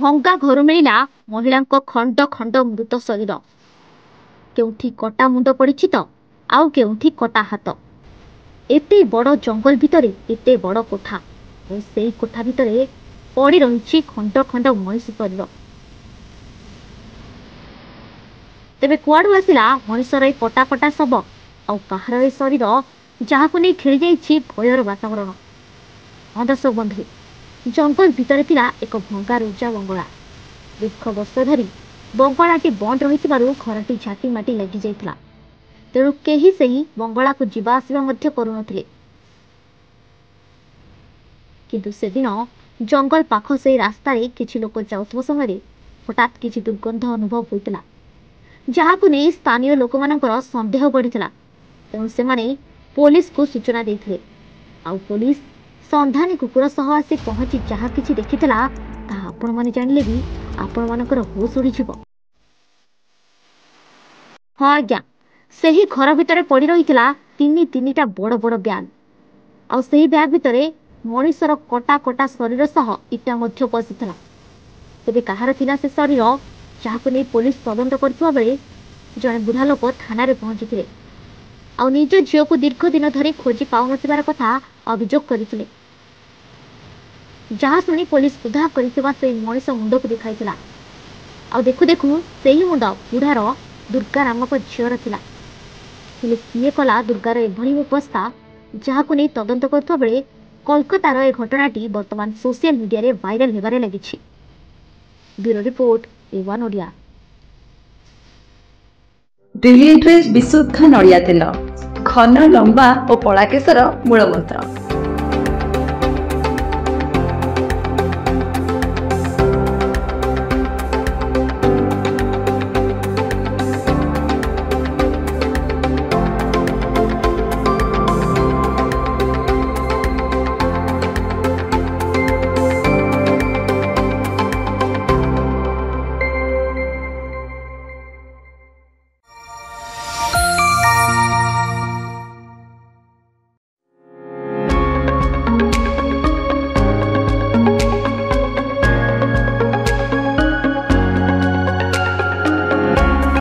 भंगा घर मिला महिला खंड खंड मृत शरीर केउठी कटा मुंड पड़ी तो आउ केउठी कटा हाथ एते बड़ जंगल भितर एते बड़ कोठा और से कोठा भितर पड़ी रही खंड खंड मनीष शरीर तेबे कुआड़ू आसला मनीषर ए कटा कटा शव आउ कहार ए शरीर जहां नहीं खेली जाइए भयर वातावरण। हाँ दर्शक बंधु जंगल भितर थिला एक भंगा रुजा बंगला दीर्घ वर्ष धरी बंगलाटी बंद रही घरटी झाटी माटी लगी जाइथिला तेणु केही सही बंगला को जीवा आसिबा मध्य करुनथिले किंतु से दिन जंगल पाख से रास्ता रे किछि लोक जाउथबो समय हठात किछि दुर्गंध अनुभव होइतला जहाकु नै स्थानीय लोक मानकर संदेह बढ़ितला तेणु से माने पुलिस को सूचना देथिले आउ पुलिस संधानी कुकुर सह आसी पहुंची जहा किछि देखितला ता आपण माने जानिले भी आपण मानकर होश उड़ी जिवो। हाँ आज्ञा सेही घर भितर पड़ी रहितला तीनिटा बड़ बड़ ब्याग आउ सेही ब्याग भितर मनीषर कटा कटा शरीर सह इटा मध्य पशिथिला तेबे कहार थिला से शरीर जहाकु नै पुलिस तदंत करथिबा बेले जणे बुढ़ा लोक थाना रे पहुंचीथिले आउ निज झियो को दीर्घ दिन धरी खोजी पाउनथिबार कथा अभियोग करिथिले जहा सुनी पुलिस उद्धार करिथिबा से मनीष मुंड को देखाइथिला आउ देखु देखु सेही मुंड बुढ़ार दुर्गा नामक झियर थिला हेले किए कला दुर्गार एभली अवस्था जहाकु नै तदंत करथिबा बेले कोलकातार ए घटनाटी वर्तमान सोशल मीडिया रे वायरल हेबारे लागिछि। Bureau report A1 Odia. डिलीट्रेस विशुद्ध नड़िया तेल घन लंबा और पड़ा केशर मूल मंत्र।